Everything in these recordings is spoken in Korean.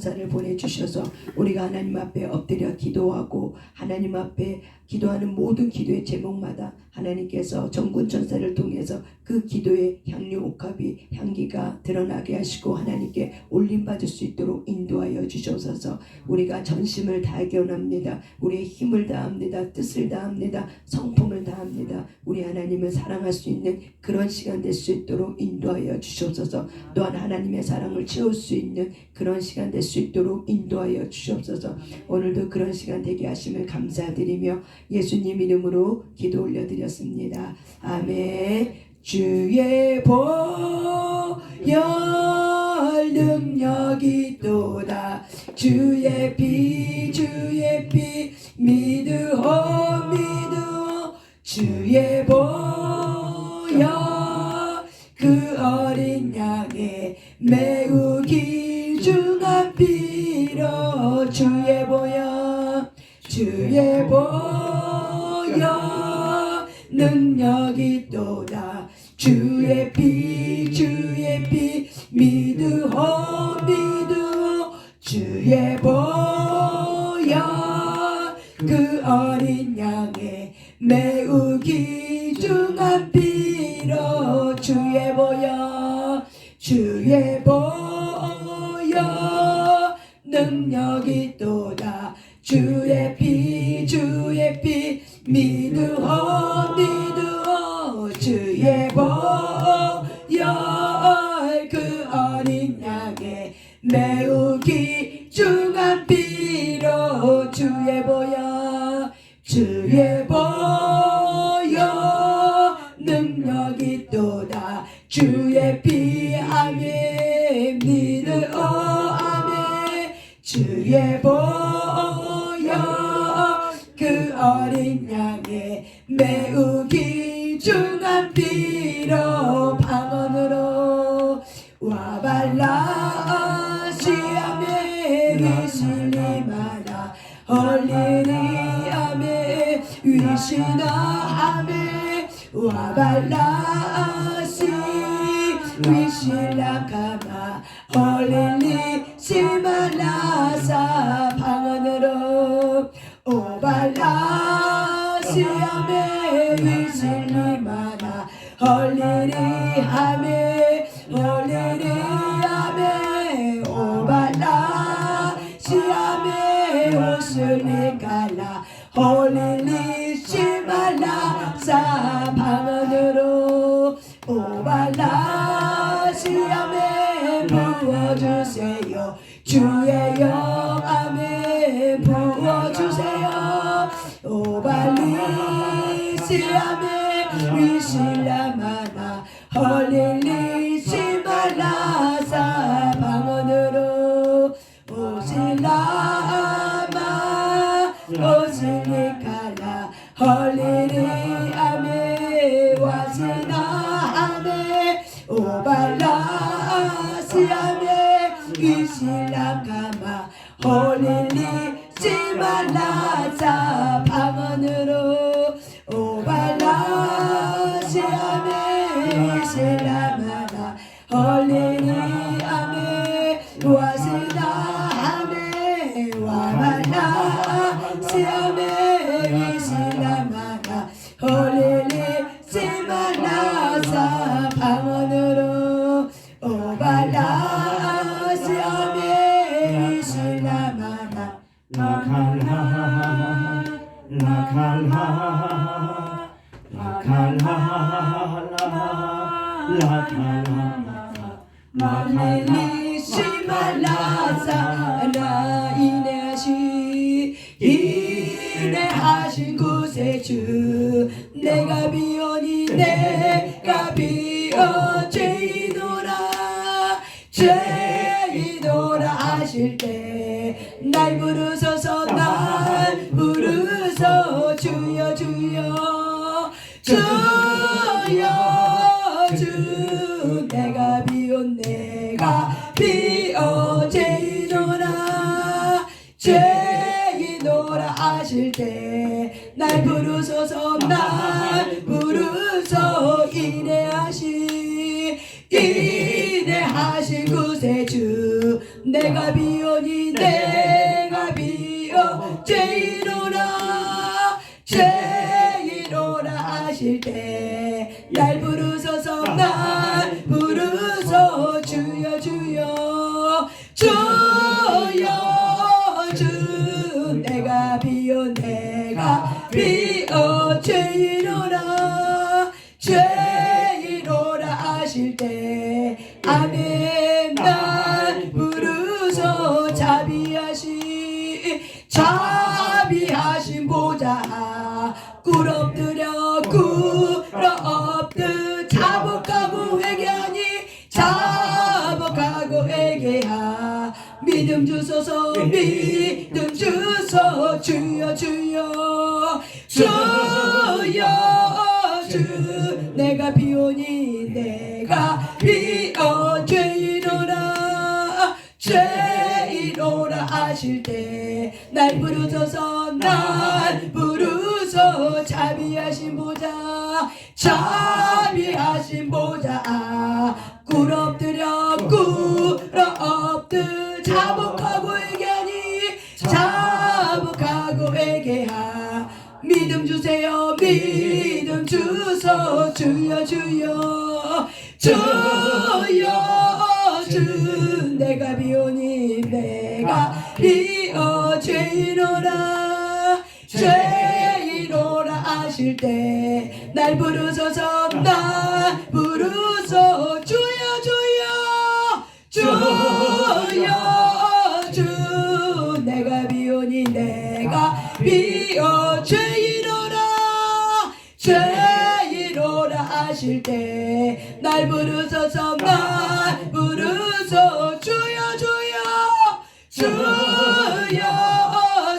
감사를 보내주셔서 우리가 하나님 앞에 엎드려 기도하고 하나님 앞에 기도하는 모든 기도의 제목마다 하나님께서 전군 전사를 통해서 그 기도의 향유 옥합이 향기가 드러나게 하시고 하나님께 올림받을 수 있도록 인도하여 주셔서 우리가 전심을 다하게 원합니다. 우리의 힘을 다합니다. 뜻을 다합니다. 성품을 다합니다. 우리 하나님을 사랑할 수 있는 그런 시간 될 수 있도록 인도하여 주시옵소서. 또한 하나님의 사랑을 채울 수 있는 그런 시간 될 수 있도록 인도하여 주시옵소서. 오늘도 그런 시간 되게 하심을 감사드리며 예수님 이름으로 기도 올려드렸습니다. 아멘. 주의 보혈 능력이 또다 주의 피 믿으오 주의 보혈 그 어린 양의 매우 귀중한 피로 주의 보혈 능력이 또다 주의 피 믿으오 주의 보혈 그 어린 양의 매우 귀중한 피로 주의 보혈 능력이 또다 주의 피 믿으오 주의 보혈 그 어린 양의 매우 귀중한 피로 주의 보혈 능력이 또다 주의 피 아멘 믿으오 아멘 주의 보혈 그 어린 양의 매우 귀중한 피로 방언으로 와발라 시아메 위실리마나 헐리리 아메 위시나 아메 와발라 시 위실라카마 헐리리 시마라사 방언으로 오발라 시아메 위실리마나 헐리리 아메 오발라 시아메 오슬리갈라 헐리리 시말라사 방언으로 오발라 시아메 부어주세요 주의 영 아멘 부어주세요 오발리 시아메 위실라마나 헐릴리 시말라사 방언으로 오실라마 오실리칼라 헐릴리 아메 와시나 아메 오발라 시아메 위실라카마 헐릴리 시말라사 방언으로 오발라 시아메 위실라마나 헐릴리 아메 와시나 아메 와발라 시아메 위실라마나 헐릴리 시말라사 방언으로 오발라 시아메 위실라마나 말레리 시말라사 나 이내하시 이내하신 구세주 내가 비오니 내가 비어 죄이노라 하실 때 날 부르소서 날 부르소 주여 주여 주 내가 비온 내가 비어 죄이노라 하실 때 날 부르소서 날 부르소 이내하신 구세주 내가 비오니 비오니 내가 비어 죄이노라 죄이노라 하실 때 날 부르소서 날 부르소 주여 주여 주여 주 내가 비어 죄이노라 죄이노라 하실 때 아멘 날 부르소 자비하신 보좌 꿇 엎드려 자복하고 회개하니 자복하고 회개하 믿음 주소서 믿음 주소 주여 주여 주여 주 내가 비오니 내가 비어 죄이노라 죄이노라 하실 때 날 부르소서 자비하신 보좌 꿇 엎드려 자복하고 회개하니 자복하고 회개하 믿음 주세요 믿음 주소 주여 주여 주여 주 내가 비오니 내가 비어 죄이노라 하실 때 날 부르소서 주여 주 내가 비오니 내가 비어 죄이노라 하실 때 날 부르소서 주여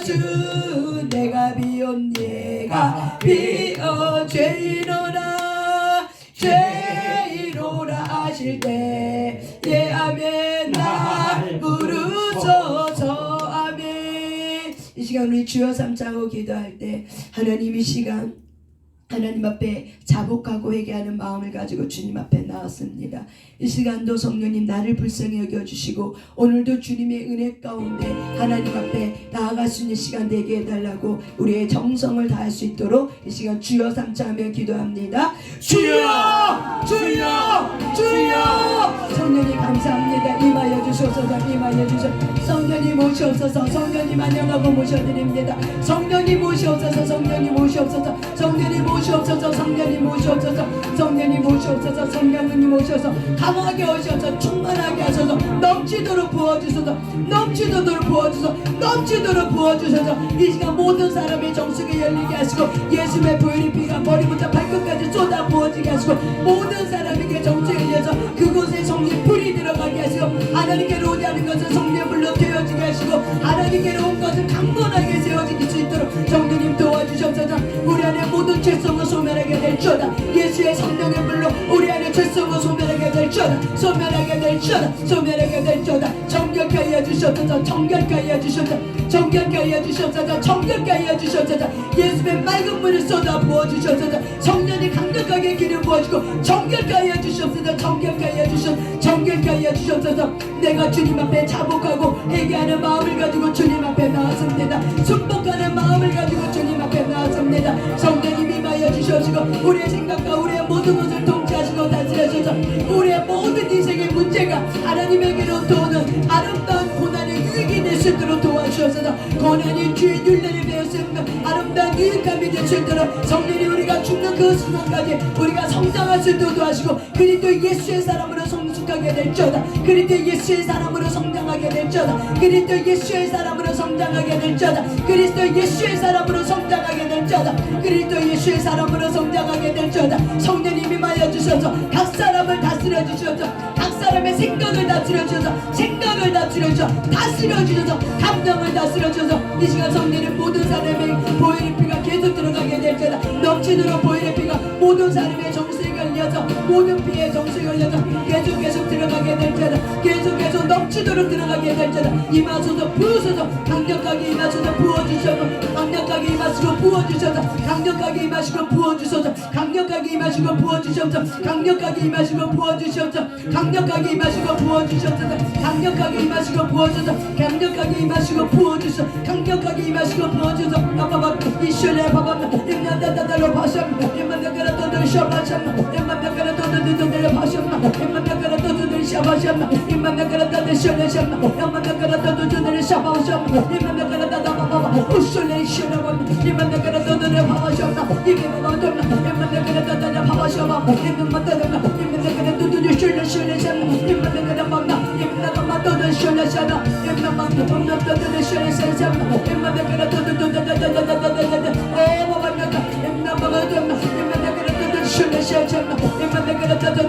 주 내가 비온 내가 비어 죄이노라 하실 때 예 아멘 날 부르소서 아멘. 이 시간 우리 주여 삼자고 기도할 때 하나님 이 시간 하나님 앞에 자복하고 회개하는 마음을 가지고 주님 앞에 나왔습니다. 이 시간도 성령님 나를 불쌍히 여겨주시고 오늘도 주님의 은혜 가운데 하나님 앞에 나아갈 수 있는 시간 되게 해달라고 우리의 정성을 다할 수 있도록 이 시간 주여 삼자하며 기도합니다. 주여 성령님 감사합니다. 임하여 주소서 성령님 모시옵소서 성령님 안녕하고 모셔드립니다. 성령님 모시옵소서 성령님 모시옵소서 성령님 오셔서 강하게 오셔서 충만하게 하셔서 넘치도록 부어주소서 이 시간 모든 사람의 정수가 열리게 하시고 예수의 보혈의 피가 머리부터 발끝까지 쏟아 부어지게 하시고 모든 사람에게 정수가 열려서 그곳에 성령 불이 들어가게 하시고 하나님께로 오지 않은 것은 성령 불로 되어지게 하시고 하나님께로 온 것은 강건하게 세워지게 수 있도록 성령님 도와주셔서 우리 안에 모든 죄성을 소멸하게 될지어다. 예수의 성령의 불로 우리 안에 죄성을 소멸하게 될지어다. 정결케 하여 주셔서 예수의 맑은 물을 쏟아 부어주셔서 성령이 강력하게 기름 부어주고 정결케 하여 주셔서 내가 주님 앞에 자복하고 회개하는 마음을 가지고 주님 앞에 나왔습니다. 순복하는 마음을 가지고 주님 앞에 나왔습니다. 성령님 임하여 주셔서 우리의 생각과 우리의 모든 것을 통치하시고 다스려주셔서 우리의 모든 인생의 문제가 하나님에게로 도는 아름다운 고난의 유익이 될 수 있도록 도와주셔서 고난이 주의 율례를 배웠으며 아름다운 유익함이 될 수 있도록 성령이 우리가 죽는 그 순간까지 우리가 성장할 수 있도록 도와주시고 그리스도 예수의 사람으로 성숙하게 될지어다. 그리스도 예수의 사람으로 성장하게 될지어다. 성령님 임하여 주셔서 각 사람을 다스려 주셔서 각 사람의 생각을 다스려 주셔서 감정을 다스려 주셔서 이 시간 성령님 모든 사람의 보혈의 피가 계속 들어가게 될지어다. 넘치도록 보혈의 피가 모든 사람의 정수에 걸려서 모든 피에 정수에 걸려서 계속 들어가게 될지어다. 계속 넘치도록 들어가게 될지어다. 임하소서 부으소서 강력하게 임하소서 부어주셔서 강력하게 임하시고 부어주셔서 강력하게 임하시고 부어주셔서 강력하게 임하시고 부어주셔서 강력하게 임하시고 부어주셔서 강력하게 임하시고 부어주셔서 강력하게 임하시고 부어주셔서 강력하게 임하시고 부어주셔서 강력하게 임하시고 부어주셔서 아빠가 이슈레 바밤나 임나다다다로 바샴나 임나다가라 도들 샤바샴나 임나다가라 도들 바샴나 임나다가라 도들 샤바샴나 임나다가라 도들 샤바샴나 임나다가라 도들 샤바샴나 임나다가라 다다바바 우슈레 샤바샴나 임나다가라 도들 바바샴나 이베바바도나 임나다가라 도들 바바샴나 임나다가라 임나다가라 도들 샤바샴나 임나다가라 바나 임나다가라 도들 샤바샴나 임나다가라 도들 샤바샴나 임나다가라 도들 오 바바나가 임나바바도나 임나다가라 도들 샤바샴나 임나다가라 도들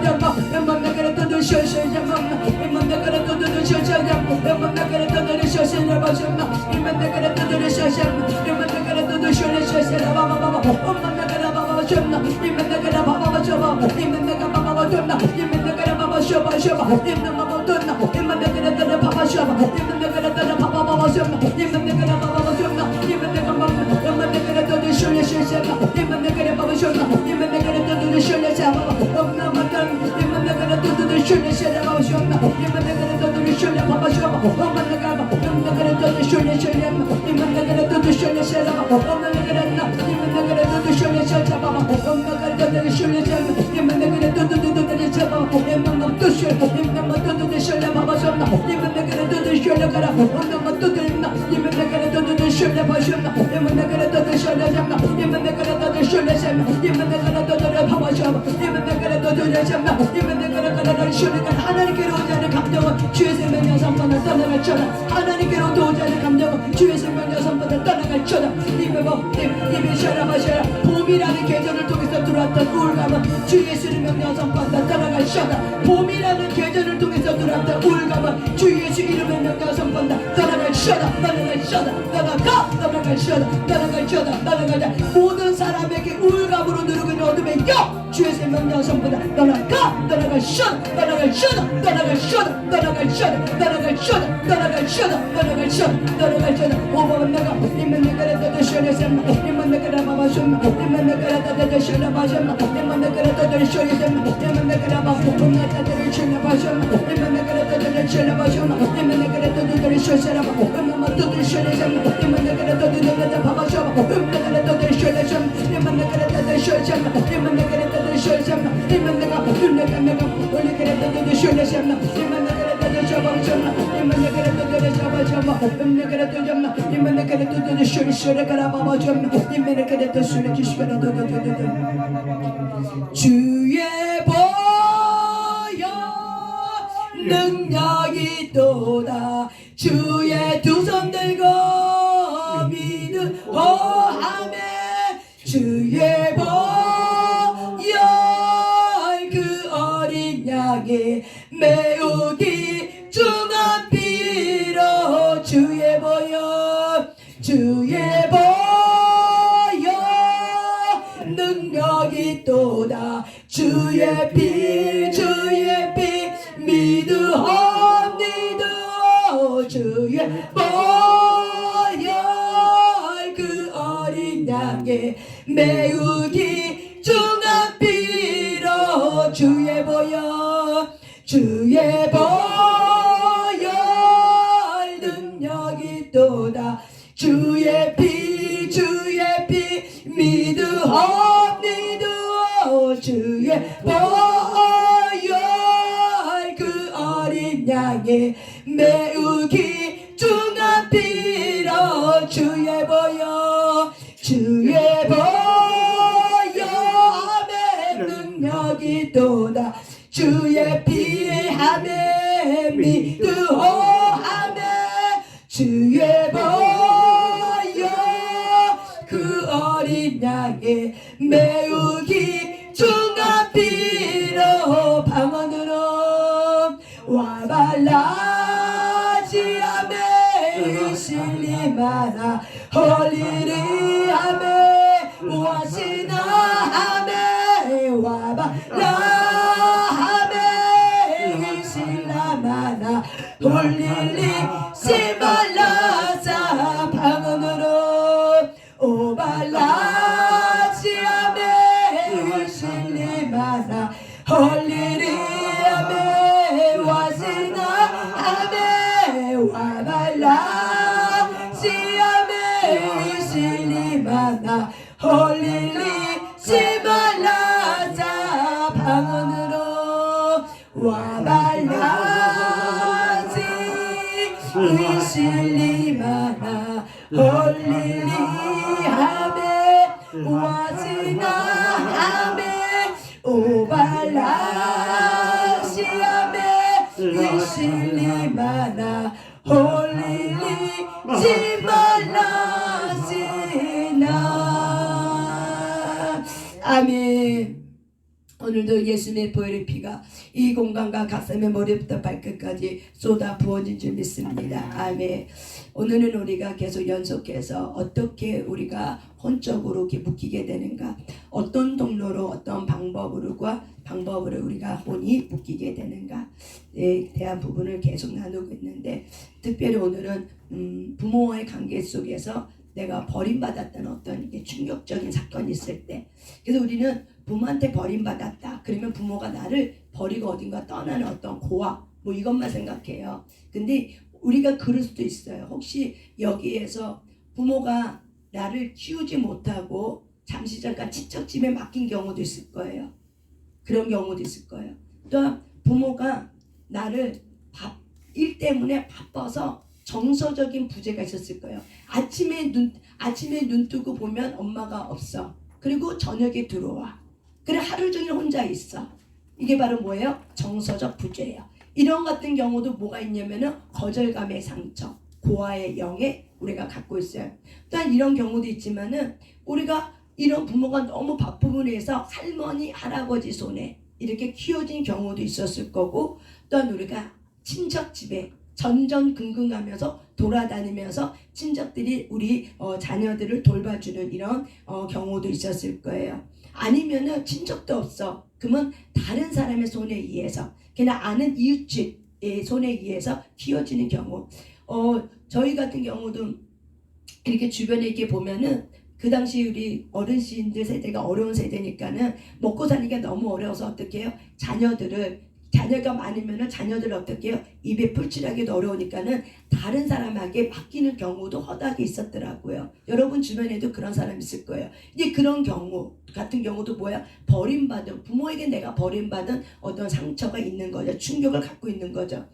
임나다가라 도들 샤바샴나 임나다가라 도들 샤바샴나 임나다가라 도들 샤바샴나 임나다가라 도들 샤바샴나 임나다가라 도들 샤바샴나 바바바바 엄나다가라 바바바샴나 임나다가라 바바바샴나 임나다가라 바바바도나 임나다가라 바바샤바샤바 임나바바도나 임나다가라 도들 바바샤바 임나다가라 도들 바바바샴나 임나다가라 바바바샴나 임나다가라 바바바샴나 임나다가라 도들 샤바샴나 임나다가라 바바샴나 임나다가라 도들 샤바샴나 엄나마단 임나다가라 도들 샤바샴나 임나다가라 도들 샤바샴나 엄나다가라 임나다가라 도들 샤바샴나 임나다가라 도들 샤바샴나 엄나다가라 임나다가라 도들 샤바샴나 엄나다가라 도들 샤바샴나 임나다가라 도들 샤바샴나 임나다가라 도들 샤바샴나 임나다가라 도들 샤바샴나 엄나마 도들 임나다가라 도들 샤바샴나 임나다가라 도들 샤바샴나 임나다가라 도들 샤바샴나 임나다가라 도들 바바샴나 임나다가라 도들 샤바샴나 임나다가라 샤바샴나 하나님께로 오자는 감정은 주의 생명 여성보다 떠나갈 처다 하나님께로 오자는 감정은 주의 생명 여성보다 떠나갈 처다 입에 샤라마샤라 봄이라는 계절을 통해서 들어왔던 우울감은 주 예수의 명 여성보다 떠나갈 처다 봄이라는 계절을 통해서 들어왔던 우울감은 주 예수 이름의 명 여성보다 떠나갈 처다 떠나갈 처다 떠나갈 처다 떠나갈 처다 떠나가자 모든 사람에게 우울감으로 누르고 있는 어둠의 영 주의 생명 여성보다 떠나갈 처다 떠나갈 처다 떠나갈 처다 떠나갈 처다 떠나갈 처다 떠나갈 처다 떠나갈 처다 떠나갈 처다 오버는 내가 이만 내가 더 셔내셈나 이만 내가 바바셈나 이만 내가 더 셔내바셈나 이만 내가 더 셔내셈나 이만 내가 바바셈나 더 셔내바셈나 이만 내가 더 셔내바셈나 이만 내가 더 셔내셈나 이만 더 셔내셈나 이만 내가 더 바바셈나 이만 내가 더 셔내셈나 이만 내가 더 셔내셈나 이만 내가 더 셔내셈나 이만 내가 올리게 더 셔내셈나 이만 내가 더 셔바셈나 이만 내가 더 셔바셈나 이만 내가 더 잡나 이만 내가 더 셔내가라 바바셈나 이만 내가 더 셔내기시가라 주의 보여 능력이 또다 주의 두 손 들고 믿음하며 주의 보혈 그 어린 양의 매우 귀중한 피로 주의 보혈 능력이 또다 주의 피 믿으옵니다 주의 보혈 그 어린 양의 매우 귀중한 피로 주의 보혈 능력이 또다 주의 피 믿으옵니다 주의 보혈 그 어린 양의 매우 귀중한 피로 주의 보혈 능력이 또다 주의 피함에 믿으오함에 주의 보혈 그 어린 양의 매우 귀중한 피로 방언으로 와발라지 아메 이실리마나 홀리리 아메 와시나 아메 와발라 아메 이실라마나 홀리리 시말라사 방언으로 오발라 시험에 실림하나 홀리지 말라 자 방언으로 와발라지 의실림하나 홀리리 하메 와지나 하메 오발라 시험에 의실림하나 홀리지 말라지나. 아멘. 오늘도 예수님의 보혈의 피가 이 공간과 가슴의 머리부터 발끝까지 쏟아 부어진 줄 믿습니다. 아멘. 오늘은 우리가 계속 연속해서 어떻게 우리가 혼적으로 이렇게 묶이게 되는가, 어떤 통로로 어떤 방법으로 우리가 혼이 묶이게 되는가에 대한 부분을 계속 나누고 있는데, 특별히 오늘은 부모와의 관계 속에서 내가 버림받았다는 어떤 충격적인 사건이 있을 때, 그래서 우리는 부모한테 버림받았다 그러면 부모가 나를 버리고 어딘가 떠나는 어떤 고아 뭐 이것만 생각해요. 근데 우리가 그럴 수도 있어요. 혹시 여기에서 부모가 나를 키우지 못하고 잠시 잠깐 친척집에 맡긴 경우도 있을 거예요. 그런 경우도 있을 거예요. 또한 부모가 나를 일 때문에 바빠서 정서적인 부재가 있었을 거예요. 아침에 눈 뜨고 보면 엄마가 없어. 그리고 저녁에 들어와. 그래 하루 종일 혼자 있어. 이게 바로 뭐예요? 정서적 부재예요. 이런 같은 경우도 뭐가 있냐면은 거절감의 상처, 고아의 영에 우리가 갖고 있어요. 또한 이런 경우도 있지만은 우리가 이런 부모가 너무 바쁨으로 해서 할머니, 할아버지 손에 이렇게 키워진 경우도 있었을 거고, 또한 우리가 친척집에 전전긍긍하면서 돌아다니면서 친척들이 우리 자녀들을 돌봐주는 이런 경우도 있었을 거예요. 아니면은 친척도 없어. 그러면 다른 사람의 손에 의해서, 그냥 아는 이웃집의 손에 의해서 키워지는 경우. 저희 같은 경우도 이렇게 주변에 이렇게 보면은 그 당시 우리 어르신들 세대가 어려운 세대니까는 먹고 사니까 너무 어려워서 어떻게 해요? 자녀가 많으면은 자녀들 어떻게 해요? 입에 풀칠하기도 어려우니까는 다른 사람에게 맡기는 경우도 허다하게 있었더라고요. 여러분 주변에도 그런 사람 있을 거예요. 이제 그런 경우 같은 경우도 뭐야? 버림받은, 부모에게 내가 버림받은 어떤 상처가 있는 거죠. 충격을 갖고 있는 거죠.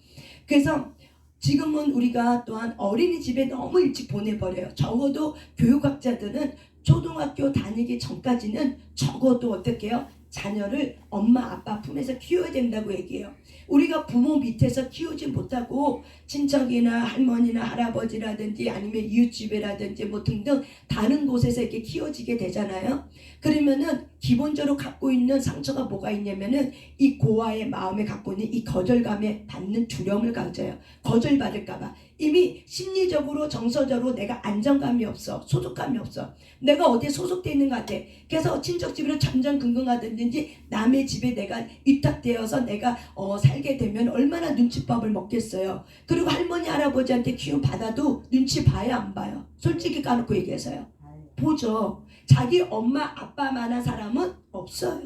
그래서 지금은 우리가 또한 어린이집에 너무 일찍 보내버려요. 적어도 교육학자들은 초등학교 다니기 전까지는 적어도 어떻게 해요? 자녀를 엄마 아빠 품에서 키워야 된다고 얘기해요. 우리가 부모 밑에서 키우지 못하고 친척이나 할머니나 할아버지라든지 아니면 이웃집이라든지 뭐 등등 다른 곳에서 이렇게 키워지게 되잖아요. 그러면은 기본적으로 갖고 있는 상처가 뭐가 있냐면은 이 고아의 마음에 갖고 있는 이 거절감에 받는 두려움을 가져요. 거절받을까봐. 이미 심리적으로 정서적으로 내가 안정감이 없어. 소속감이 없어. 내가 어디에 소속되어 있는 것 같아. 그래서 친척집으로 전전긍긍하든지 남의 집에 내가 위탁되어서 내가 살게 되면 얼마나 눈칫밥을 먹겠어요. 그리고 할머니 할아버지한테 키움 받아도 눈치 봐요 안 봐요? 솔직히 까놓고 얘기해서요. 보죠. 자기 엄마 아빠만한 사람은 없어요.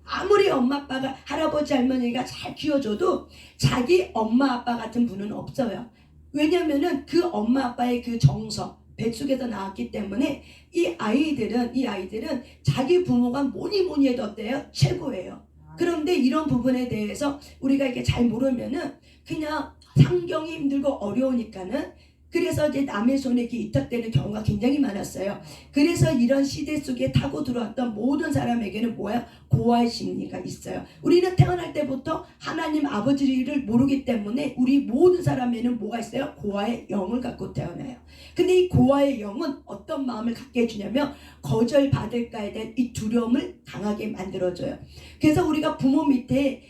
아무리 엄마 아빠가 할아버지 할머니가 잘 키워줘도 자기 엄마 아빠 같은 분은 없어요. 왜냐면은 그 엄마 아빠의 그 정서 뱃속에서 나왔기 때문에 이 아이들은 자기 부모가 뭐니 해도 어때요? 최고예요. 그런데 이런 부분에 대해서 우리가 이렇게 잘 모르면은 그냥 상경이 힘들고 어려우니까는 그래서 이제 남의 손에 이렇게 위탁되는 경우가 굉장히 많았어요. 그래서 이런 시대 속에 타고 들어왔던 모든 사람에게는 뭐야? 고아의 심리가 있어요. 우리는 태어날 때부터 하나님 아버지를 모르기 때문에 우리 모든 사람에는 뭐가 있어요? 고아의 영을 갖고 태어나요. 근데 이 고아의 영은 어떤 마음을 갖게 해주냐면 거절받을까에 대한 이 두려움을 강하게 만들어줘요. 그래서 우리가 부모 밑에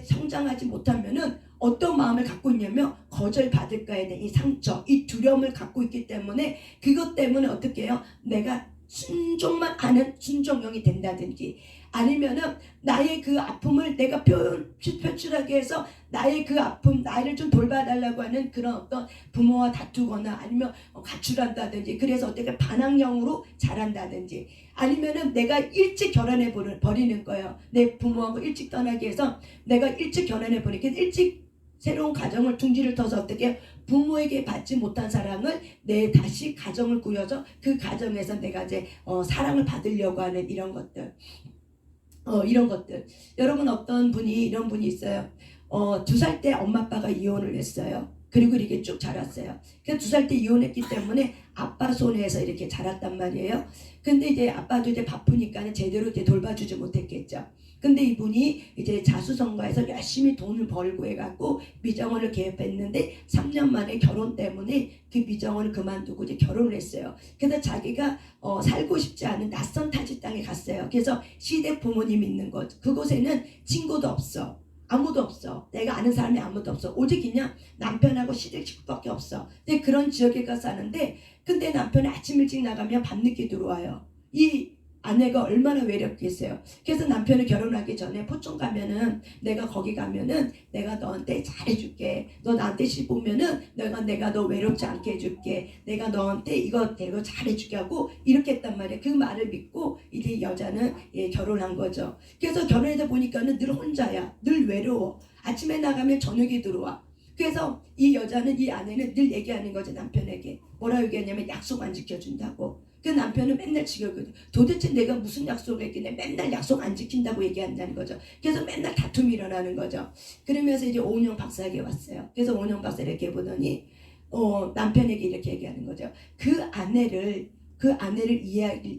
성장하지 못하면은 어떤 마음을 갖고 있냐면 거절받을까에 대한 이 상처, 이 두려움을 갖고 있기 때문에 그것 때문에 어떻게 해요? 내가 순종만 하는 순종형이 된다든지 아니면은 나의 그 아픔을 내가 표출하게 해서 나의 그 아픔, 나를 좀 돌봐달라고 하는 그런 어떤 부모와 다투거나 아니면 가출한다든지 그래서 어떻게 반항형으로 자란다든지 아니면은 내가 일찍 결혼해 버리는 거예요. 내 부모하고 일찍 떠나기 위해서 내가 일찍 결혼해 버리니까 일찍 새로운 가정을 둥지를 터서 어떻게 부모에게 받지 못한 사랑을 내 다시 가정을 꾸려서 그 가정에서 내가 이제 사랑을 받으려고 하는 이런 것들. 이런 것들. 여러분 어떤 분이 이런 분이 있어요. 2살 때 엄마 아빠가 이혼을 했어요. 그리고 이렇게 쭉 자랐어요. 그래서 2살 때 이혼했기 때문에 아빠 손에서 이렇게 자랐단 말이에요. 근데 이제 아빠도 이제 바쁘니까 제대로 이제 돌봐주지 못했겠죠. 근데 이분이 이제 자수성가해서 열심히 돈을 벌고 해갖고 미정원을 개업했는데 3년 만에 결혼 때문에 그 미정원을 그만두고 이제 결혼을 했어요. 그래서 자기가 살고 싶지 않은 낯선 타지 땅에 갔어요. 그래서 시댁 부모님이 있는 곳, 그곳에는 친구도 없어. 아무도 없어. 내가 아는 사람이 아무도 없어. 오직 그냥 남편하고 시댁 식구밖에 없어. 근데 그런 지역에 가서 사는데 근데 남편이 아침 일찍 나가면 밤늦게 들어와요. 이 아내가 얼마나 외롭겠어요. 그래서 남편이 결혼하기 전에 포천 가면은 내가 거기 가면은 내가 너한테 잘해줄게. 너 나한테 씹으면은 내가 너 외롭지 않게 해줄게. 내가 너한테 이거 잘해줄게 하고 이렇게 했단 말이에요. 그 말을 믿고 이제 여자는 결혼한 거죠. 그래서 결혼해서 보니까는 늘 혼자야. 늘 외로워. 아침에 나가면 저녁에 들어와. 그래서 이 여자는 이 아내는 늘 얘기하는 거죠. 남편에게 뭐라 얘기하냐면 약속 안 지켜준다고. 그 남편은 맨날 지켜거든. 도대체 내가 무슨 약속을 했길래 맨날 약속 안 지킨다고 얘기한다는 거죠. 그래서 맨날 다툼이 일어나는 거죠. 그러면서 이제 오은영 박사에게 왔어요. 그래서 오은영 박사 이렇게 보더니 남편에게 이렇게 얘기하는 거죠. 그 아내를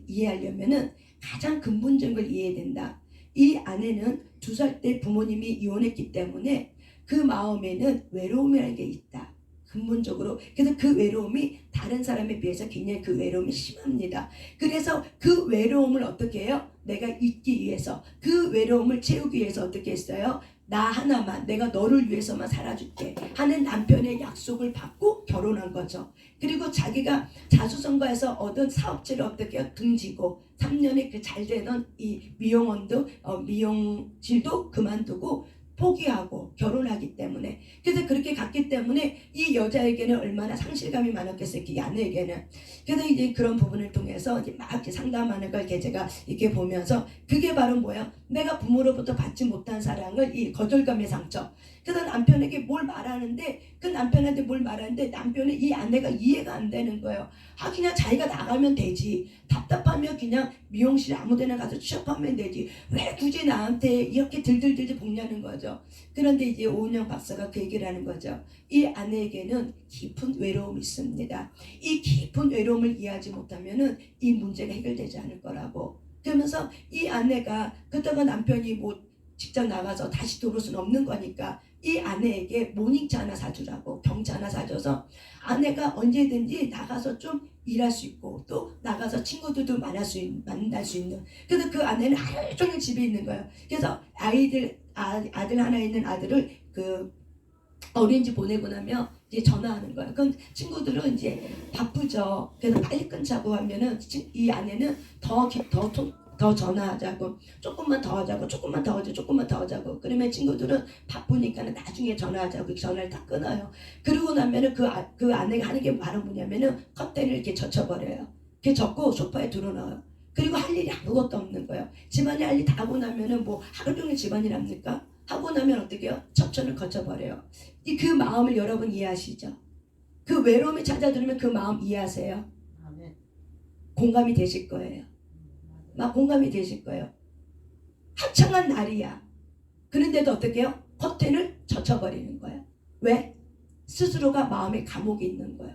이해하려면은 가장 근본적인 걸 이해해야 된다. 이 아내는 2살 때 부모님이 이혼했기 때문에 그 마음에는 외로움이라는 게 있다. 근본적으로. 그래서 그 외로움이 다른 사람에 비해서 굉장히 그 외로움이 심합니다. 그래서 그 외로움을 어떻게 해요? 내가 잊기 위해서 그 외로움을 채우기 위해서 어떻게 했어요? 나 하나만 내가 너를 위해서만 살아줄게 하는 남편의 약속을 받고 결혼한 거죠. 그리고 자기가 자수성가해서 얻은 사업체를 어떻게 해요? 등지고 3년에 그 잘 되던 이 미용원도 미용실도 그만두고 포기하고 결혼하기 때문에. 그래서 그렇게 갔기 때문에 이 여자에게는 얼마나 상실감이 많았겠어요. 이 아내에게는. 그래서 이제 그런 부분을 통해서 이제 막 이렇게 상담하는 걸 제가 이렇게 보면서 그게 바로 뭐야? 내가 부모로부터 받지 못한 사랑을 이 거절감의 상처. 그래서 남편에게 뭘 말하는데 그 남편한테 뭘 말하는데 남편은 이 아내가 이해가 안 되는 거예요. 그냥 자기가 나가면 되지. 답답하면 그냥 미용실 아무데나 가서 취업하면 되지. 왜 굳이 나한테 이렇게 들들들들 볶냐는 거죠. 그런데 이제 오은영 박사가 그 얘기를 하는 거죠. 이 아내에게는 깊은 외로움이 있습니다. 이 깊은 외로움을 이해하지 못하면은 이 문제가 해결되지 않을 거라고. 그러면서 이 아내가 그때가 남편이 뭐 직접 나가서 다시 들어올 수는 없는 거니까 이 아내에게 모닝차 하나 사주라고 경차 하나 사줘서 아내가 언제든지 나가서 좀 일할 수 있고 또 나가서 친구들도 만날 수 있는. 그래서 그 아내는 하루 종일 집에 있는 거예요. 그래서 아들 하나 있는 아들을 그 어린이집 보내고 나면 이제 전화하는 거예요. 그럼 친구들은 이제 바쁘죠. 그래서 빨리 끊자고 하면은 이 아내는 더 전화하자고, 조금만 더 하자고, 조금만 더 하자고, 조금만 더 하자고. 그러면 친구들은 바쁘니까 나중에 전화하자고 전화를 다 끊어요. 그러고 나면은 그 아내가 하는 게 바로 뭐냐면은 커튼을 이렇게 젖혀버려요. 이렇게 젖고 소파에 들어넣어요. 그리고 할 일이 아무것도 없는 거예요. 집안일 할 일 다 하고 나면은 뭐 하루 종일 집안일 합니까? 하고 나면 어떻게 해요? 첩천을 거쳐버려요. 그 마음을 여러분 이해하시죠? 그 외로움이 찾아들으면 그 마음 이해하세요? 공감이 되실 거예요. 막 공감이 되실 거예요. 합창한 날이야. 그런데도 어떻게 해요? 커튼을 젖혀버리는 거예요. 왜? 스스로가 마음에 감옥이 있는 거예요.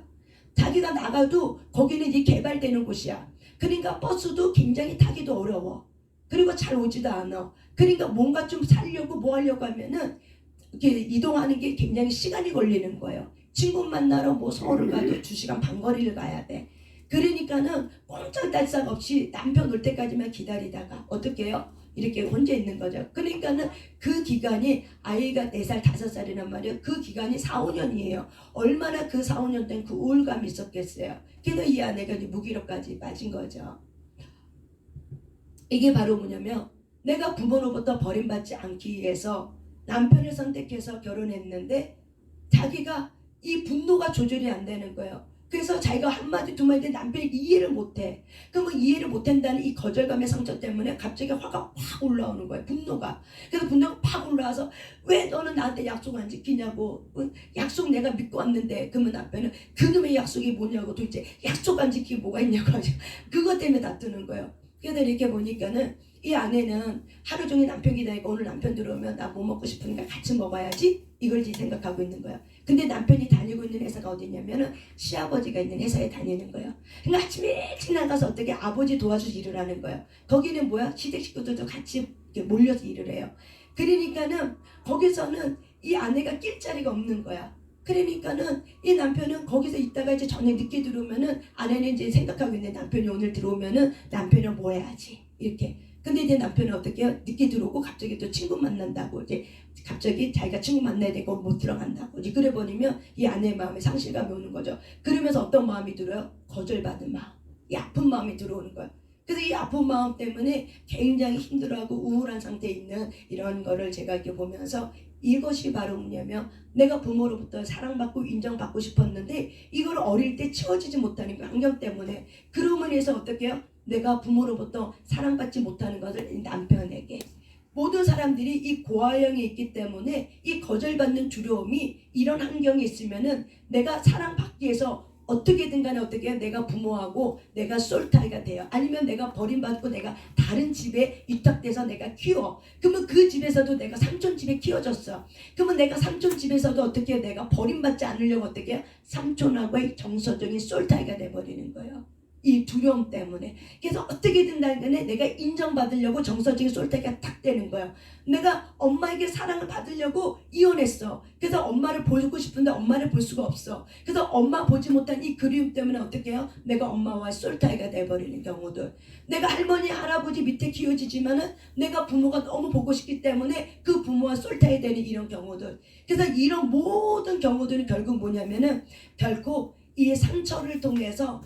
자기가 나가도 거기는 이제 개발되는 곳이야. 그러니까 버스도 굉장히 타기도 어려워. 그리고 잘 오지도 않아. 그러니까 뭔가 좀 살려고 뭐 하려고 하면은 이렇게 이동하는 게 굉장히 시간이 걸리는 거예요. 친구 만나러 뭐 서울을 가도 2시간 반 거리를 가야 돼. 그러니까는 꼼짝달싹 없이 남편 올 때까지만 기다리다가 어떻게 해요? 이렇게 혼자 있는 거죠. 그러니까는 그 기간이 아이가 4살, 5살이란 말이에요. 그 기간이 4, 5년이에요. 얼마나 그 4, 5년 된 그 우울감이 있었겠어요. 그래서 이 아내가 이제 무기력까지 빠진 거죠. 이게 바로 뭐냐면 내가 부모로부터 버림받지 않기 위해서 남편을 선택해서 결혼했는데 자기가 이 분노가 조절이 안 되는 거예요. 그래서 자기가 한마디 두마디 남편이 이해를 못해. 그러면 이해를 못한다는 이 거절감의 상처 때문에 갑자기 화가 확 올라오는 거야. 분노가. 그래서 분노가 팍 올라와서 왜 너는 나한테 약속 안 지키냐고. 약속 내가 믿고 왔는데. 그러면 남편은 그놈의 약속이 뭐냐고, 도대체 약속 안 지키고 뭐가 있냐고 하죠. 그것 때문에 다투는 거예요. 그래서 이렇게 보니까는 이 아내는 하루 종일 남편 기다리고 오늘 남편 들어오면 나 뭐 먹고 싶으니까 같이 먹어야지, 이걸 생각하고 있는 거예요. 근데 남편이 다니고 있는 회사가 어디냐면은 시아버지가 있는 회사에 다니는 거예요. 그러니까 아침 일찍 나가서 어떻게 아버지 도와줘서 일을 하는 거예요. 거기는 뭐야? 시댁 식구들도 같이 몰려서 일을 해요. 그러니까는 거기서는 이 아내가 낄 자리가 없는 거야. 그러니까는 이 남편은 거기서 있다가 이제 저녁 늦게 들어오면은 아내는 이제 생각하고 있는데, 남편이 오늘 들어오면은 남편은 뭐 해야지, 이렇게. 근데 이제 남편은 어떻게 해요? 늦게 들어오고 갑자기 또 친구 만난다고, 이제 갑자기 자기가 친구 만나야 되고 못 들어간다고, 이제 그래 버리면 이 아내의 마음에 상실감이 오는 거죠. 그러면서 어떤 마음이 들어요? 거절받은 마음, 이 아픈 마음이 들어오는 거예요. 그래서 이 아픈 마음 때문에 굉장히 힘들어하고 우울한 상태에 있는 이런 거를 제가 이렇게 보면서, 이것이 바로 뭐냐면, 내가 부모로부터 사랑받고 인정받고 싶었는데 이걸 어릴 때 채워지지 못하는 그 환경 때문에, 그러면 해서 어떻게 해요? 내가 부모로부터 사랑받지 못하는 것을 남편에게, 모든 사람들이 이 고아형이 있기 때문에 이 거절받는 두려움이, 이런 환경이 있으면은 내가 사랑받기 위해서 어떻게든 간에 어떻게 해요? 내가 부모하고 내가 솔타이가 돼요. 아니면 내가 버림받고 내가 다른 집에 위탁돼서 내가 키워. 그러면 그 집에서도 내가 삼촌 집에 키워졌어. 그러면 내가 삼촌 집에서도 어떻게 해요? 내가 버림받지 않으려고 어떻게 해요? 삼촌하고의 정서적인 솔타이가 돼버리는 거예요. 이 두려움 때문에. 그래서 어떻게든 간에 내가 인정받으려고 정서적인 솔타이가 탁 되는 거예요. 내가 엄마에게 사랑을 받으려고 이혼했어. 그래서 엄마를 보고 싶은데 엄마를 볼 수가 없어. 그래서 엄마 보지 못한 이 그리움 때문에 어떻게 해요? 내가 엄마와 솔타이가 돼버리는 경우들. 내가 할머니 할아버지 밑에 키워지지만은 내가 부모가 너무 보고 싶기 때문에 그 부모와 솔타이 되는 이런 경우들. 그래서 이런 모든 경우들은 결국 뭐냐면은, 결국 이 상처를 통해서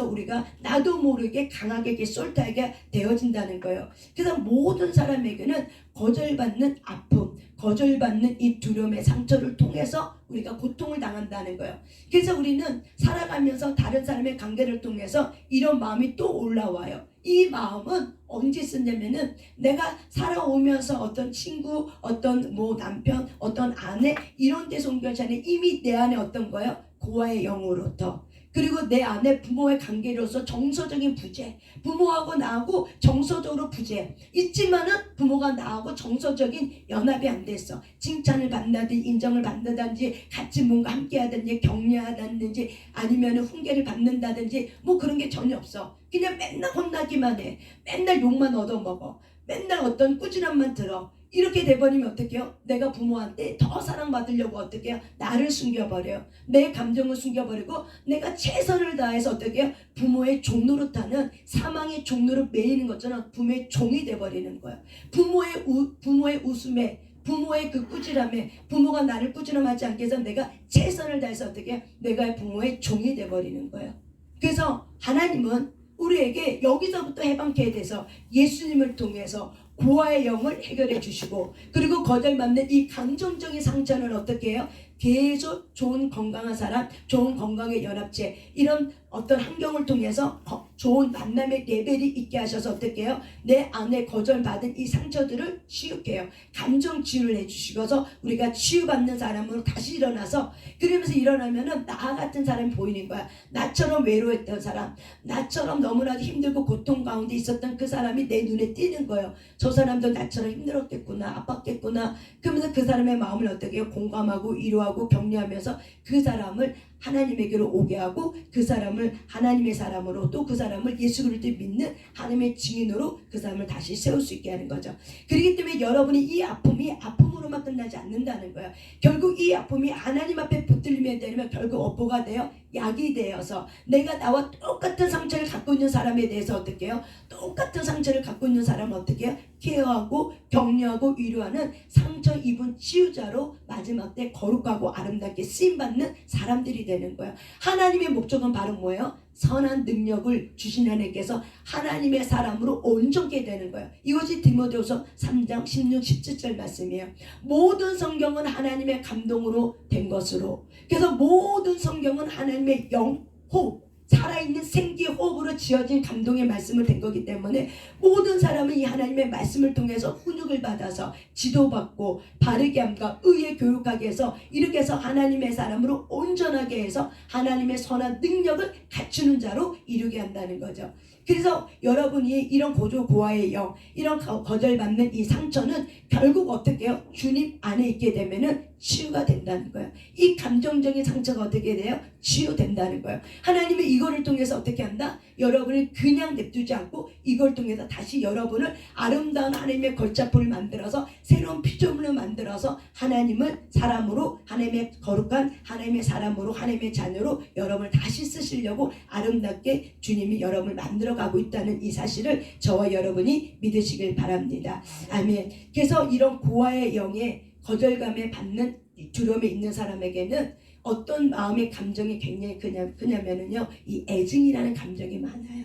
우리가 나도 모르게 강하게 솔타이가 되어진다는 거예요. 그래서 모든 사람에게는 거절받는 아픔, 거절받는 이 두려움의 상처를 통해서 우리가 고통을 당한다는 거예요. 그래서 우리는 살아가면서 다른 사람의 관계를 통해서 이런 마음이 또 올라와요. 이 마음은 언제 쓰냐면은, 내가 살아오면서 어떤 친구, 어떤 뭐 남편, 어떤 아내, 이런 데서 온 것이 아니라 이미 내 안에 어떤 거예요? 고아의 영으로부터, 그리고 내 안에 부모의 관계로서 정서적인 부재, 부모하고 나하고 정서적으로 부재 있지만은 부모가 나하고 정서적인 연합이 안 됐어. 칭찬을 받는다든지 인정을 받는다든지 같이 뭔가 함께 하든지 격려하든지 아니면 훈계를 받는다든지 뭐 그런 게 전혀 없어. 그냥 맨날 혼나기만 해. 맨날 욕만 얻어먹어. 맨날 어떤 꾸지람만 들어. 이렇게 돼버리면 어떻게 해요? 내가 부모한테 더 사랑받으려고 어떻게 해요? 나를 숨겨버려요. 내 감정을 숨겨버리고 내가 최선을 다해서 어떻게 해요? 부모의 종노릇하는, 사망의 종노릇 매이는 것처럼 부모의 종이 돼버리는 거예요. 부모의 웃음에, 부모의 그 꾸지람에, 부모가 나를 꾸지람하지 않게 해서 내가 최선을 다해서 어떻게 해요? 내가 부모의 종이 돼버리는 거예요. 그래서 하나님은 우리에게 여기서부터 해방케 돼서 예수님을 통해서 고아의 영을 해결해 주시고, 그리고 거절받는 이 감정적인 상처는 어떻게 해요? 계속 좋은 건강한 사람, 좋은 건강의 연합체, 이런 어떤 환경을 통해서 좋은 만남의 레벨이 있게 하셔서 어떻게 해요? 내 안에 거절받은 이 상처들을 치유해요. 감정 치유를 해주시고서 우리가 치유받는 사람으로 다시 일어나서, 그러면서 일어나면은 나 같은 사람이 보이는 거야. 나처럼 외로웠던 사람, 나처럼 너무나도 힘들고 고통 가운데 있었던 그 사람이 내 눈에 띄는 거예요. 저 사람도 나처럼 힘들었겠구나, 아팠겠구나. 그러면서 그 사람의 마음을 어떻게 해요? 공감하고 위로하고 격려하면서 그 사람을 하나님에게로 오게 하고, 그 사람을 하나님의 사람으로, 또 그 사람을 예수 그리스도를 믿는 하나님의 증인으로 그 사람을 다시 세울 수 있게 하는 거죠. 그렇기 때문에 여러분이 이 아픔이 아픔으로만 끝나지 않는다는 거예요. 결국 이 아픔이 하나님 앞에 붙들리면 되면 결국 뭐가 돼요? 약이 되어서 내가 나와 똑같은 상처를 갖고 있는 사람에 대해서 어떻게 해요? 똑같은 상처를 갖고 있는 사람은 어떻게 해요? 케어하고 격려하고 위로하는 상처 입은 치유자로 마지막 때 거룩하고 아름답게 쓰임받는 사람들이 되는 되는 거예요. 하나님의 목적은 바로 뭐예요? 선한 능력을 주신 하나님께서 하나님의 사람으로 온전케 되는 거예요. 이것이 디모데후서 3장 16, 17절 말씀이에요. 모든 성경은 하나님의 감동으로 된 것으로, 그래서 모든 성경은 하나님의 영호, 살아있는 생기 호흡으로 지어진 감동의 말씀을 된 거기 때문에 모든 사람은 이 하나님의 말씀을 통해서 훈육을 받아서 지도받고 바르게 함과 의에 교육하게 해서 이렇게 해서 하나님의 사람으로 온전하게 해서 하나님의 선한 능력을 갖추는 자로 이루게 한다는 거죠. 그래서 여러분이 이런 고조고하의 영, 이런 거절받는 이 상처는 결국 어떻게 해요? 주님 안에 있게 되면은 치유가 된다는 거예요. 이 감정적인 상처가 어떻게 돼요? 치유된다는 거예요. 하나님은 이거를 통해서 어떻게 한다? 여러분을 그냥 냅두지 않고 이걸 통해서 다시 여러분을 아름다운 하나님의 걸작품을 만들어서 새로운 피조물을 만들어서 하나님을 사람으로, 하나님의 거룩한 하나님의 사람으로, 하나님의 자녀로 여러분을 다시 쓰시려고 아름답게 주님이 여러분을 만들어가고 있다는 이 사실을 저와 여러분이 믿으시길 바랍니다. 아멘. 그래서 이런 고아의 영에 거절감에 받는 두려움에 있는 사람에게는 어떤 마음의 감정이 굉장히 크냐면은요, 이 애증이라는 감정이 많아요.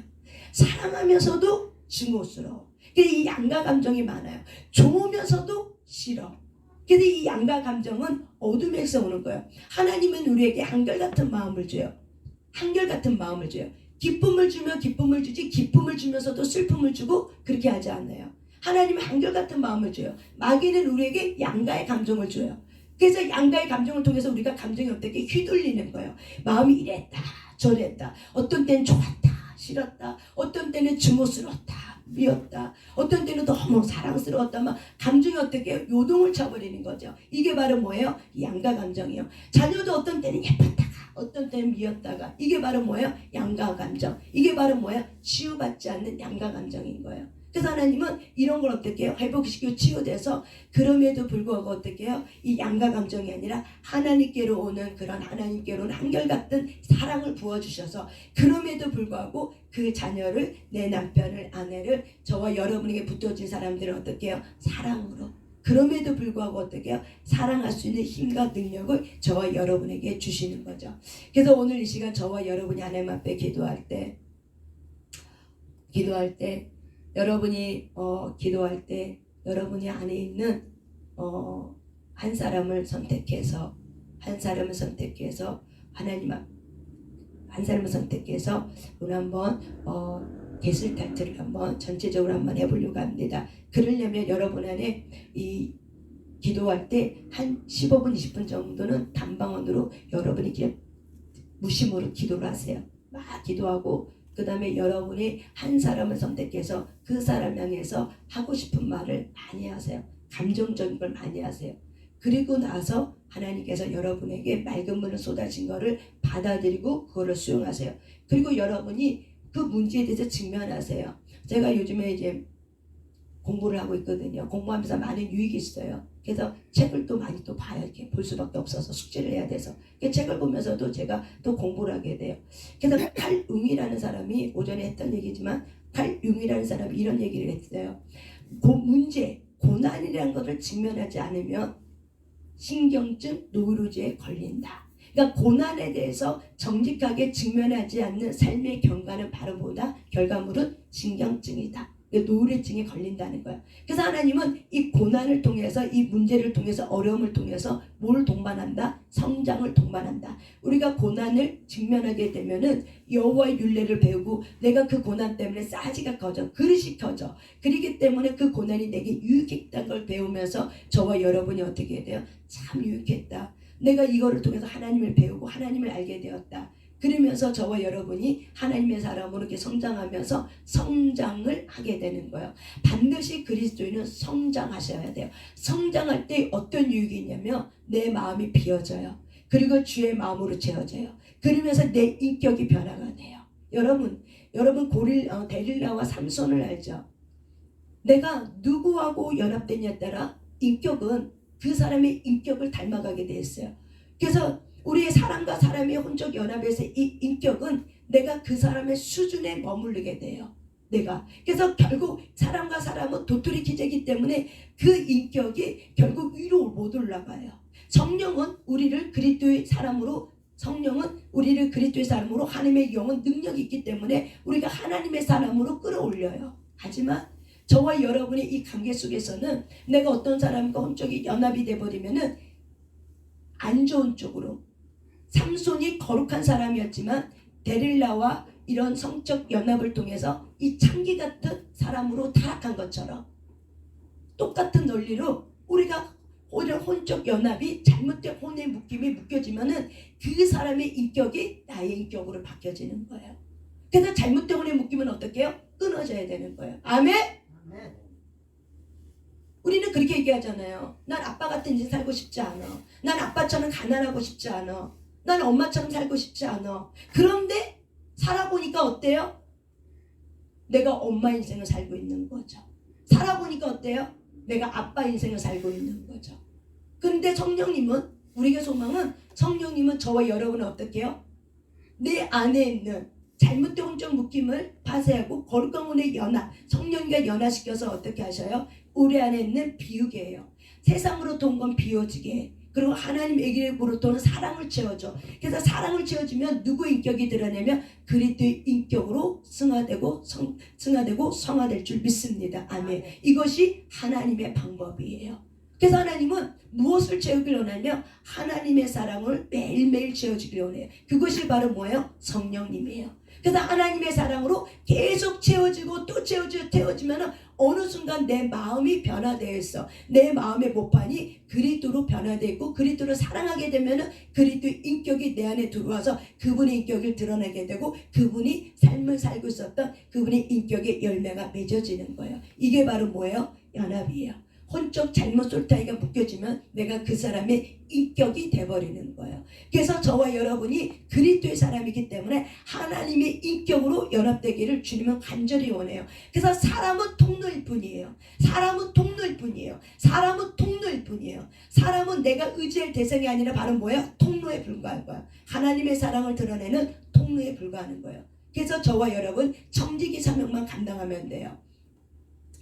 사랑하면서도 증오스러워. 그래서 이 양가 감정이 많아요. 좋으면서도 싫어. 그래서 이 양가 감정은 어둠에서 오는 거예요. 하나님은 우리에게 한결같은 마음을 줘요. 한결같은 마음을 줘요. 기쁨을 주면 기쁨을 주지, 기쁨을 주면서도 슬픔을 주고 그렇게 하지 않아요. 하나님은 한결같은 마음을 줘요. 마귀는 우리에게 양가의 감정을 줘요. 그래서 양가의 감정을 통해서 우리가 감정이 어떻게 휘둘리는 거예요. 마음이 이랬다 저랬다, 어떤 때는 좋았다 싫었다, 어떤 때는 증오스러웠다 미웠다, 어떤 때는 너무 사랑스러웠다, 막 감정이 어떻게 요동을 쳐버리는 거죠. 이게 바로 뭐예요? 양가 감정이요. 자녀도 어떤 때는 예뻤다가 어떤 때는 미웠다가, 이게 바로 뭐예요? 양가 감정. 이게 바로 뭐예요? 치유받지 않는 양가 감정인 거예요. 그래서 하나님은 이런 걸 어떻게 해요? 회복시키고 치유돼서, 그럼에도 불구하고 어떻게 해요? 이 양가 감정이 아니라 하나님께로 오는 그런, 하나님께로 오는 한결같은 사랑을 부어주셔서, 그럼에도 불구하고 그 자녀를, 내 남편을, 아내를, 저와 여러분에게 붙어진 사람들을 어떻게 해요? 사랑으로, 그럼에도 불구하고 어떻게 해요? 사랑할 수 있는 힘과 능력을 저와 여러분에게 주시는 거죠. 그래서 오늘 이 시간 저와 여러분이 하나님 앞에 기도할 때 여러분이 기도할 때 여러분이 안에 있는 한 사람을 선택해서 하나님 앞, 한 사람을 선택해서 오늘 한번 게슬타트를 한번 전체적으로 한번 해보려고 합니다. 그러려면 여러분 안에 이 기도할 때 한 15분 20분 정도는 단방언으로 여러분이 그냥 무심으로 기도를 하세요. 막 기도하고, 그 다음에 여러분이 한 사람을 선택해서 그 사람 향해서 하고 싶은 말을 많이 하세요. 감정적인 걸 많이 하세요. 그리고 나서 하나님께서 여러분에게 맑은 물을 쏟아진 거를 받아들이고 그거를 수용하세요. 그리고 여러분이 그 문제에 대해서 직면하세요. 제가 요즘에 이제 공부를 하고 있거든요. 공부하면서 많은 유익이 있어요. 그래서 책을 또 많이 또 봐야 이렇게 볼 수밖에 없어서 숙제를 해야 돼서 책을 보면서도 제가 또 공부를 하게 돼요. 그래서 칼융이라는 사람이 오전에 했던 얘기지만, 칼융이라는 사람이 이런 얘기를 했어요. 문제, 고난이라는 것을 직면하지 않으면 신경증, 노이로제에 걸린다. 그러니까 고난에 대해서 정직하게 직면하지 않는 삶의 경과는 바로 뭐다? 결과물은 신경증이다. 노후증에 걸린다는 거야. 그래서 하나님은 이 고난을 통해서, 이 문제를 통해서, 어려움을 통해서 뭘 동반한다? 성장을 동반한다. 우리가 고난을 직면하게 되면은 여호와의 율례를 배우고, 내가 그 고난 때문에 싸지가 커져, 그릇이 커져. 그렇기 때문에 그 고난이 내게 유익했다는 걸 배우면서 저와 여러분이 어떻게 돼요? 참 유익했다. 내가 이거를 통해서 하나님을 배우고 하나님을 알게 되었다. 그러면서 저와 여러분이 하나님의 사람으로 이렇게 성장하면서 성장을 하게 되는 거예요. 반드시 그리스도인은 성장하셔야 돼요. 성장할 때 어떤 유익이 있냐면 내 마음이 비어져요. 그리고 주의 마음으로 채워져요. 그러면서 내 인격이 변화가 돼요. 여러분 데릴라와 삼손을 알죠? 내가 누구하고 연합되냐에 따라 인격은 그 사람의 인격을 닮아가게 돼 있어요. 그래서 우리의 사람과 사람의 혼적 연합에서 이 인격은 내가 그 사람의 수준에 머무르게 돼요. 그래서 결국 사람과 사람은 도토리 기제이기 때문에 그 인격이 결국 위로 못 올라가요. 성령은 우리를 그리스도의 사람으로 성령은 우리를 그리스도의 사람으로 하나님의 영은 능력이 있기 때문에 우리가 하나님의 사람으로 끌어올려요. 하지만 저와 여러분의 이 관계 속에서는 내가 어떤 사람과 혼적이 연합이 돼버리면은 안 좋은 쪽으로, 삼손이 거룩한 사람이었지만 데릴라와 이런 성적 연합을 통해서 이 창기 같은 사람으로 타락한 것처럼 똑같은 논리로 우리가 혼적 연합이 잘못된 혼의 묶임이 묶여지면은 그 사람의 인격이 나의 인격으로 바뀌어지는 거예요. 그래서 잘못된 혼의 묶임은 어떻게 해요? 끊어져야 되는 거예요. 아멘? 우리는 그렇게 얘기하잖아요. 난 아빠 같은 인생 살고 싶지 않아. 난 아빠처럼 가난하고 싶지 않아. 난 엄마처럼 살고 싶지 않아. 그런데 살아보니까 어때요? 내가 엄마 인생을 살고 있는 거죠. 살아보니까 어때요? 내가 아빠 인생을 살고 있는 거죠. 근데 성령님은, 우리의 소망은, 성령님은 저와 여러분은 어떻게 해요? 내 안에 있는 잘못된 혼적 묶임을 파쇄하고 거룩한 혼의 연합, 성령과 연합시켜서 어떻게 하셔요? 우리 안에 있는 비우게 해요. 세상으로부터 온 건 비워지게 해. 그리고 하나님에게로부터는 사랑을 채워줘. 그래서 사랑을 채워주면 누구의 인격이 드러내면 그리스도의 인격으로 승화되고 성화될 줄 믿습니다. 아멘. 이것이 하나님의 방법이에요. 그래서 하나님은 무엇을 채우길 원하며 하나님의 사랑을 매일매일 채워주길 원해요. 그것이 바로 뭐예요? 성령님이에요. 그래서 하나님의 사랑으로 계속 채워지고 또 채워지면 어느 순간 내 마음이 변화되어 있어. 내 마음의 모판이 그리스도로 변화되어 있고 그리스도를 사랑하게 되면 그리스도의 인격이 내 안에 들어와서 그분의 인격을 드러내게 되고 그분이 삶을 살고 있었던 그분의 인격의 열매가 맺어지는 거예요. 이게 바로 뭐예요? 연합이에요. 혼적 잘못 솔타이가 묶여지면 내가 그 사람의 인격이 돼버리는 거예요. 그래서 저와 여러분이 그리스도의 사람이기 때문에 하나님의 인격으로 연합되기를 주님은 간절히 원해요. 그래서 사람은 통로일 뿐이에요. 사람은 통로일 뿐이에요. 사람은 통로일 뿐이에요. 사람은 내가 의지할 대상이 아니라 바로 뭐예요? 통로에 불과한 거예요. 하나님의 사랑을 드러내는 통로에 불과하는 거예요. 그래서 저와 여러분 청지기 사명만 감당하면 돼요.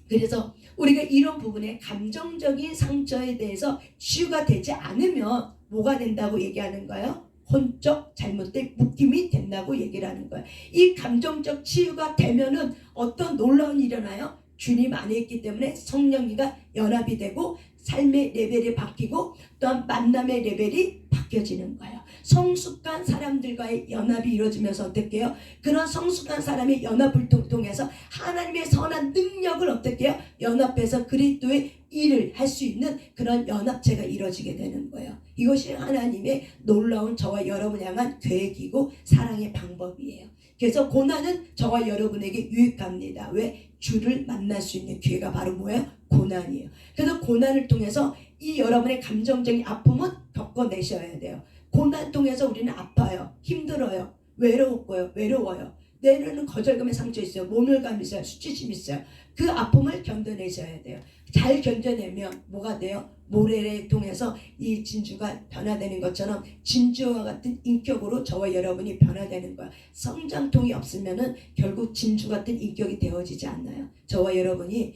그래서 우리가 이런 부분에 감정적인 상처에 대해서 치유가 되지 않으면 뭐가 된다고 얘기하는 거예요? 혼적 잘못된 묶임이 된다고 얘기를 하는 거예요. 이 감정적 치유가 되면은 어떤 놀라운 일이 일어나요? 주님 안에 있기 때문에 성령님과 연합이 되고 삶의 레벨이 바뀌고 또한 만남의 레벨이 바뀌어지는 거예요. 성숙한 사람들과의 연합이 이루어지면서 어떻게 해요? 그런 성숙한 사람의 연합을 통해서 하나님의 선한 능력을 어떻게 해요? 연합해서 그리스도의 일을 할 수 있는 그런 연합체가 이루어지게 되는 거예요. 이것이 하나님의 놀라운 저와 여러분 향한 계획이고 사랑의 방법이에요. 그래서 고난은 저와 여러분에게 유익합니다. 왜? 주를 만날 수 있는 기회가 바로 뭐예요? 고난이에요. 그래서 고난을 통해서 이 여러분의 감정적인 아픔은 겪어내셔야 돼요. 고난 통해서 우리는 아파요. 힘들어요. 외로워요. 내려는 거절감의 상처 있어요. 모멸감 있어요. 수치심 있어요. 그 아픔을 견뎌내셔야 돼요. 잘 견뎌내면 뭐가 돼요? 모래를 통해서 이 진주가 변화되는 것처럼 진주와 같은 인격으로 저와 여러분이 변화되는 거야. 성장통이 없으면은 결국 진주 같은 인격이 되어지지 않나요? 저와 여러분이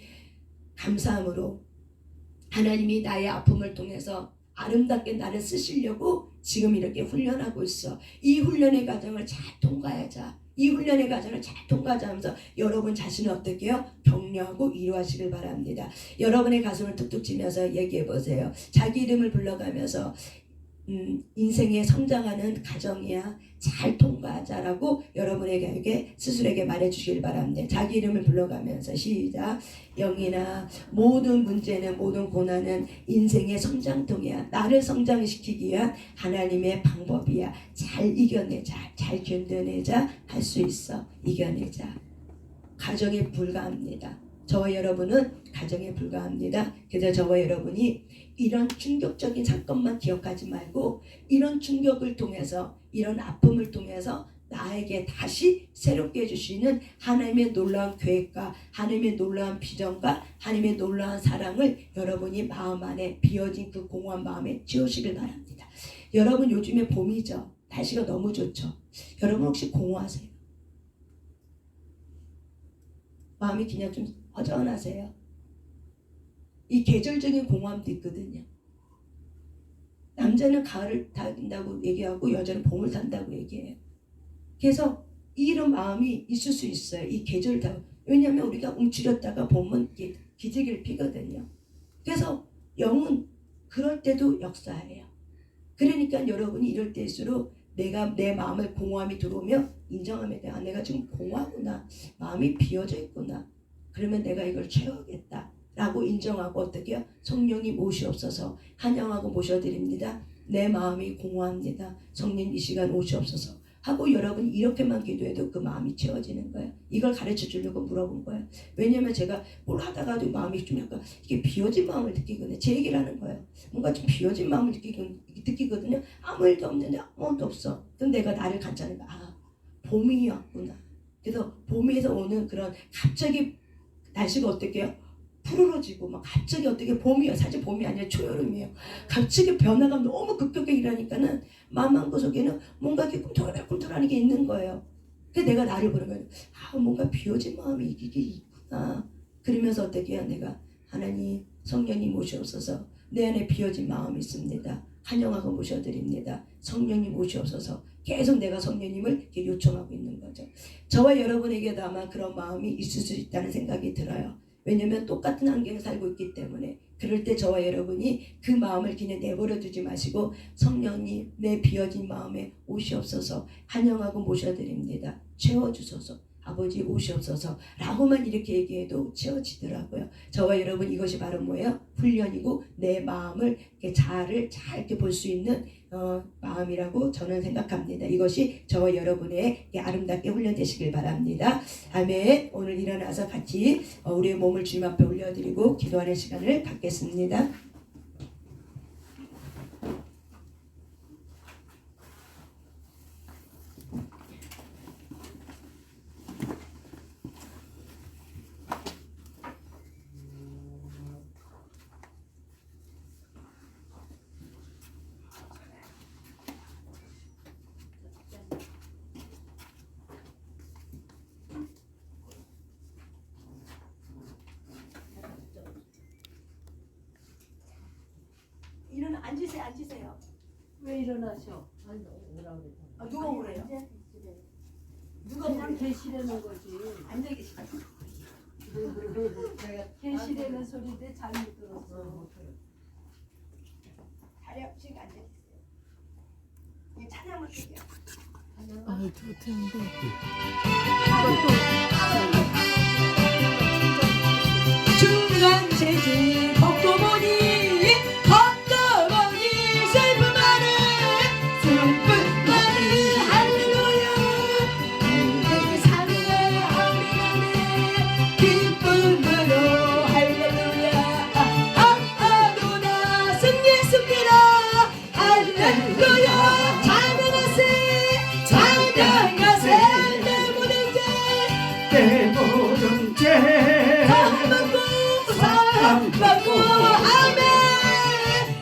감사함으로 하나님이 나의 아픔을 통해서 아름답게 나를 쓰시려고 지금 이렇게 훈련하고 있어. 이 훈련의 과정을 잘 통과하자. 이 훈련의 과정을 잘 통과하면서 여러분 자신을 어떻게 해요? 격려하고 위로하시길 바랍니다. 여러분의 가슴을 툭툭 치면서 얘기해 보세요. 자기 이름을 불러가면서 인생에 성장하는 가정이야. 잘 통과하자라고 여러분에게 스스로에게 말해주시길 바랍니다. 자기 이름을 불러가면서 시작. 영이나 모든 문제는 모든 고난은 인생의 성장통이야. 나를 성장시키기 위한 하나님의 방법이야. 잘 이겨내자. 잘 견뎌내자. 할 수 있어. 이겨내자. 가정에 불과합니다. 저와 여러분은 가정에 불과합니다. 그래서 저와 여러분이 이런 충격적인 사건만 기억하지 말고 이런 충격을 통해서 이런 아픔을 통해서 나에게 다시 새롭게 해주시는 하나님의 놀라운 계획과 하나님의 놀라운 비전과 하나님의 놀라운 사랑을 여러분이 마음 안에 비어진 그 공허한 마음에 지우시길 바랍니다. 여러분 요즘에 봄이죠. 날씨가 너무 좋죠. 여러분 혹시 공허하세요? 마음이 그냥 좀 허전하세요? 이 계절적인 공허함도 있거든요. 남자는 가을을 탄다고 얘기하고 여자는 봄을 탄다고 얘기해요. 그래서 이런 마음이 있을 수 있어요. 이 계절을 타. 왜냐하면 우리가 움츠렸다가 봄은 기지개를 피거든요. 그래서 영은 그럴 때도 역사해요. 그러니까 여러분이 이럴 때일수록 내가 내 마음에 공허함이 들어오면 인정하면 돼. 아, 내가 지금 공허하구나. 마음이 비어져 있구나. 그러면 내가 이걸 채우겠다. 라고 인정하고 어떻게 해요? 성령이 오시옵소서. 환영하고 모셔드립니다. 내 마음이 공허합니다. 성령 이 시간 오시옵소서. 하고 여러분이 이렇게만 기도해도 그 마음이 채워지는 거예요. 이걸 가르쳐 주려고 물어본 거예요. 왜냐면 제가 뭘 하다가도 마음이 좀 약간 이게 비워진 마음을 느끼거든요. 제 얘기를 하는 거예요. 뭔가 좀 비워진 마음을 느끼거든요. 아무 일도 없는데 아무것도 없어. 그럼 내가 나를 관찰하는 거야. 아, 봄이 왔구나. 그래서 봄에서 오는 그런 갑자기 날씨가 어떻게 해요? 푸르러지고 막 갑자기 어떻게 봄이요. 사실 봄이 아니라 초여름이에요. 갑자기 변화가 너무 급격하게 일어나니까는 마음 한구 속에는 뭔가 이렇게 꿈틀꿈틀하는 게 있는 거예요. 그래서 내가 나를 보는 거예요. 아, 뭔가 비워진 마음이 이게 있구나. 그러면서 어떻게 해요? 내가 하나님 성령님 오시옵소서. 내 안에 비워진 마음이 있습니다. 환영하고 모셔드립니다. 성령님 오시옵소서. 계속 내가 성령님을 이렇게 요청하고 있는 거죠. 저와 여러분에게도 아마 그런 마음이 있을 수 있다는 생각이 들어요. 왜냐면 똑같은 환경에 살고 있기 때문에. 그럴 때 저와 여러분이 그 마음을 그냥 내버려 두지 마시고 성령님 내 비어진 마음에 오시옵소서. 환영하고 모셔드립니다. 채워주소서. 아버지 오시옵소서 라고만 이렇게 얘기해도 채워지더라고요. 저와 여러분 이것이 바로 뭐예요? 훈련이고 내 마음을 잘 이렇게 볼 수 있는 마음이라고 저는 생각합니다. 이것이 저와 여러분의 아름답게 훈련되시길 바랍니다. 아멘. 오늘 일어나서 같이 우리의 몸을 주님 앞에 올려드리고 기도하는 시간을 갖겠습니다. 앉으세요. 왜 일어나셔? 아니, 오라 그래. 아, 누가 오래요? 누가 그냥 계시라는 거지. 앉아 계시다. 계시라는 소리인데 잘못 들었어. 다리 앞씩 앉아 계세요. 이 찬양을 드려요. 아, 못했는데. 중간 재질 벗고 보니 슬픈 말은 할렐루야 내 삶의 아멘아멘 기쁨으로 할렐루야 아도나 승리했습니다 할렐루야 찬양하세 내 모든 죄 사랑받고 아멘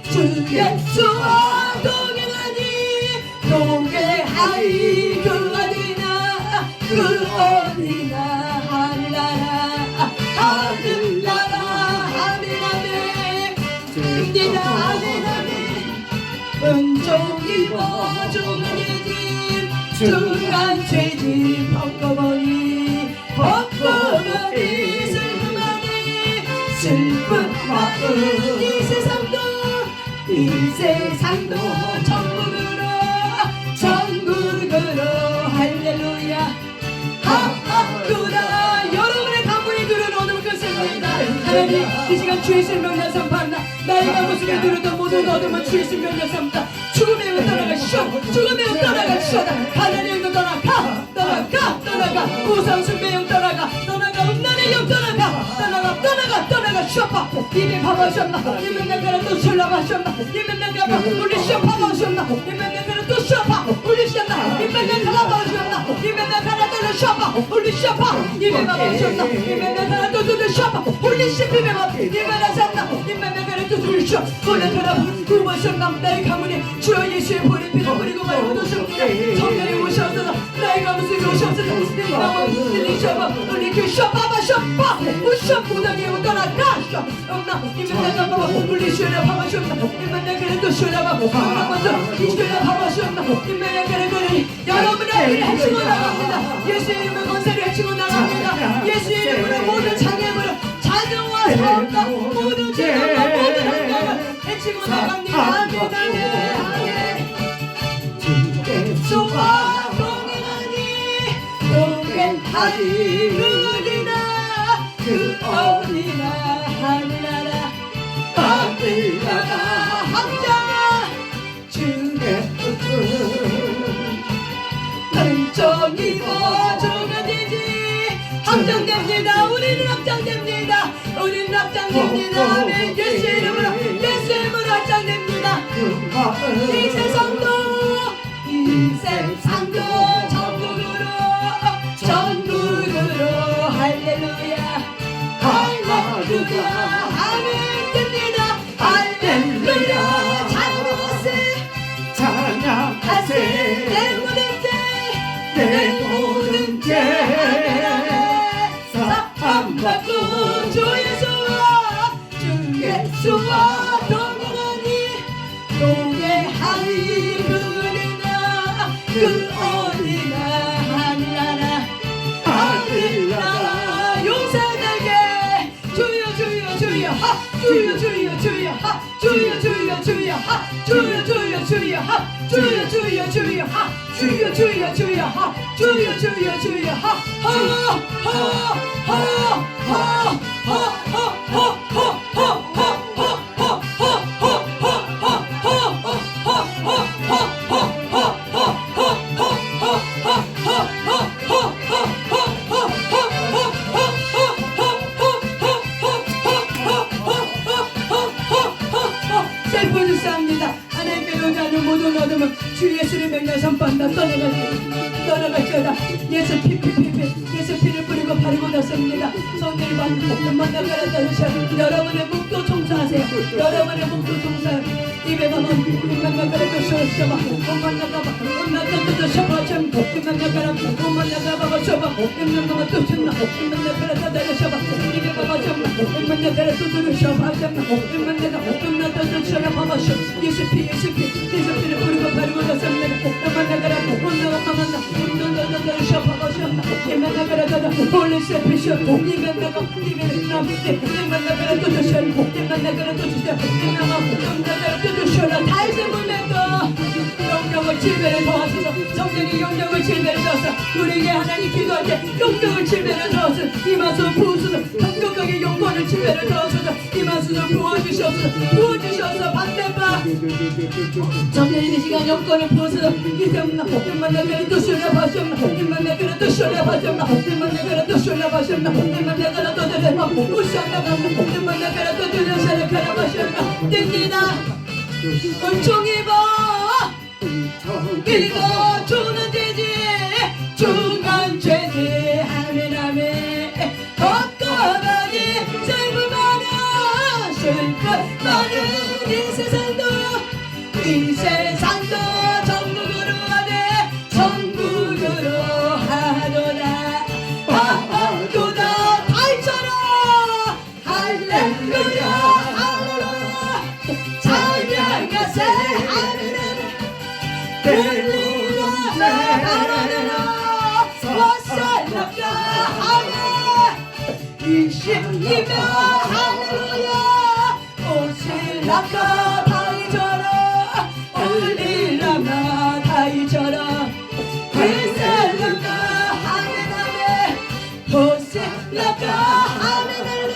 주 예수와 동행하니 그 어디나 하늘나라 아멘 아멘 듭니다 아멘 아멘 은총 입어 주는 예짐 중간 죄짐 벗고보니 슬픈 마음 이 세상도 천국으로 할렐루야 하하구나 여러분의 가문이 들어오는 것입니다. 하나님 이 시간 주의 생명을 선포한다. 나이가 모습을 들어도 모든 어둠은 주의 생명을 선포한다. 죽음에 떠나가시오 죽음에 떠나가시오다. 하나님도 떠나가 우상 숭배형 떠나가 음란의 영 떠나가 쇼파 이미 파마셨나 이미 내가는 또 술라마셨나 이미 내가 우리 쇼파마셨나 이미 내가는 또 쇼파 울리셨나 이미 내가 마셨나 이미 내가 또 쇼파 우리 쇼파 이미 마셨나 이미 내가 또 쇼파 울리 쇼피메마 이미 나셨나 이미 내가 또 술쇼 오늘처럼 구원하셨나 나의 가문이 주여 예수의 보리 피를 뿌리고 말고 도셨구나 성령이 오셔서 나의 가문이 오셔서 내 마음을 들리셔봐 우리 그 쇼파마 쇼파 우쇼 무당이 떠나가 엄마 이미 내가 봐봐 우리 주여 파마셨나 여러분의 해치고 나갑니다. 예수 이름의 권세를 해치고 나갑니다. 예수 이름으로 모든 장애물을 자녀와 사업과 모든 재정과 모든 환경을 해치고 나갑니다. 아멘 아멘 아멘. 수와 동행하니 그 어디나 하늘나라 함정아 주의 은총 입어주면 되지. 확정됩니다. 우리는 확정됩니다. 우리는 확정됩니다. 아멘. 예수 이름으로 확정됩니다. 이 세상도 전국으로 할렐루야 할렐루야 아멘 됩니다. 할렐루야 찬양하세 내 모든 죄 사함받고 주 예수와 동행하니 그 어디나 하늘나라 용사들게 주여 하 주여 하 주여 하 주여 하 슬프습니다. 하나님께로 가는 모든 어둠은 주 예수를 맹렬 선포한다. 떠나갈지어다. 예수 피를 뿌리고 바르고 덮습니다. 성령이 만나가라 다르셔. 여러분의 목도 청소하세요. 여러분의 목도 청소하세요. 입에 가면 입만 나가라도 쇼셔봐. 몸만 나가봐. 몸만 나가도 쇼봐. 입만 나가라. 몸만 나가봐. 쇼봐. 입만 나가봐. 또 쇼나. 입만 나가라 다르셔봐. 입에 가봐. 쇼봐. 입만 나가라 또 들으셔봐. 입만 나가. 입만 나가도 쇼봐. 예수 피를 뿌리고 바르고 덮습니다. 몸만 나가라. 몸만 나가봐. 입만 쇼봐. 입만 나가라 다다. 홀리 세피셔. 입만 나가. 입에 남대. 입만 나가라 또 쇼. 입만 나가라 또 쇼. 입만 나가라 또 주셔라. 다시 물면도 영역을 칠배를 더하소서. 성령이 영역을 칠배를 더하소서. 우리에게 하나님 기도할 때 영역을 칠배를 더하소서. 이마서 부으소서. 강력하게 영권을 칠배를 더하소서. 이마서 부어주셔서 반대바 성령이 이 시간 영권을 부어소서. 이zem나 입만 나가라 또 쇼라 바셨나. 입만 나가라 또 쇼라 바셨나. 입만 나가라 또 쇼라 바셨나. 입만 나가라 또 들려봐. 우상나 간다. 입만 나가라 또 들려서 가라 바셨나. 됩니다. 은총 입어 주는 되지 중한 죄지 아멘 아멘 걷거하니 슬픔 많아 슬픔 많은 이 세상도 전국으로 하네 전국으로 하도다 하도다 달처럼 할렐루야 찬양하세 할렐루야 와살라가 하네 이십이며 할렐루야 오실라가 다이저라 올릴라가 다이저라 이셀라가 하네나네 오실라가 하네나라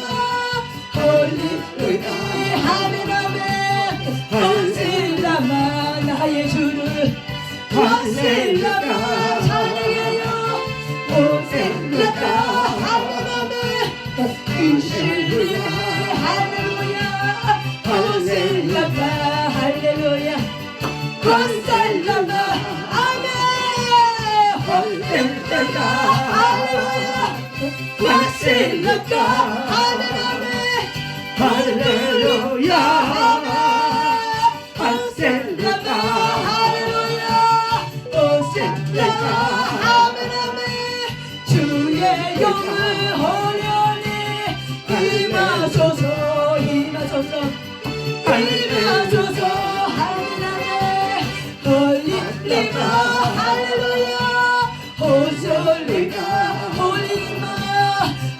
올릴라가 하네나네 오실라마 나의 주를 오실라가 찬양해요 오실라가 하네나네 이실리에 할렐루야 오실라가 할렐루야 오실라가 아멘 오실라가 할렐루야 오실라가 아멘 할렐루야 오실라가 할렐루야 오실라가 아멘 주의 영을 호련히 임하소서 임하소서 솔리가 홀리마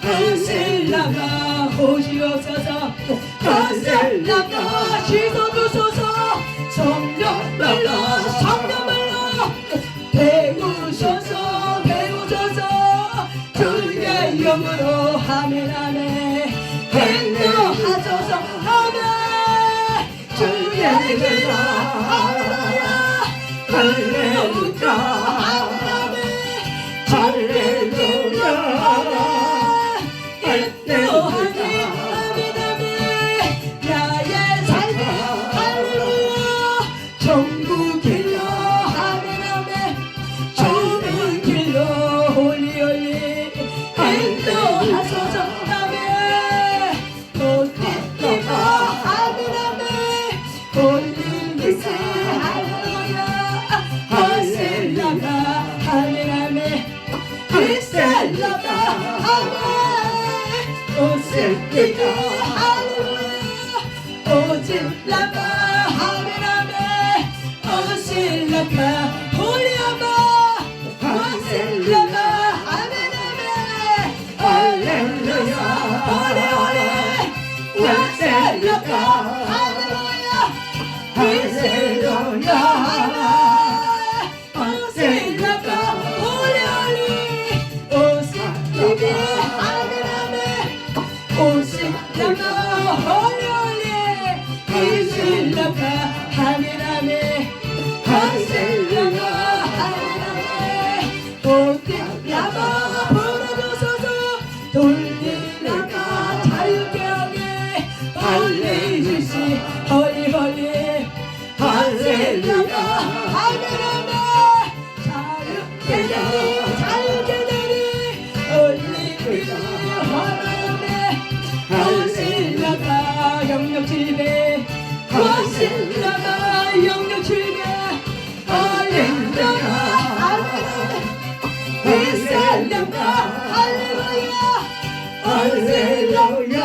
하셀라가 오시옵소서 하셀라가 씻어주소서 성령말로 배우소서 주의 영으로 아멘 아멘 행동하소서 아멘 주의 길로 할렐루야 할렐루야 인도하니 아멘 나의 삶에 할렐루야 천국 길로 아멘 천국 길로 홀리 인도하소서 아멘 홀리가 아멘 홀리미스 할렐루야 하셀라가 아멘 하셀라가 아멘 오셀리가 할렐루야 오질라가 아멘 오실라가 홀리아마 하셀라가 아멘 할렐루야 홀리 하셀라가 할렐루야 하셀루야 하셀라가 홀리 오실리비 아멘 오실라가 홀리 이실라가 아멘 하셀라가 돌리라가 불어주소서 돌리라가 자유케 하게 할리주시 홀리 할렐루야 아멘 자유케 되리 홀리주시 하나님의 하실라가 영역 지배 하실라가 영역 지배 할렐루야 하셀라가 할렐루야 할렐루야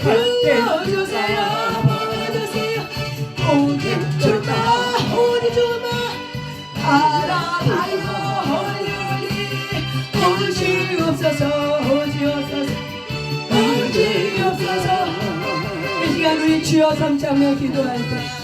보여주세요 오직 주마 알아봐요 홀리 오시옵소서 이 시간 우리 주여 삼자며 기도할 때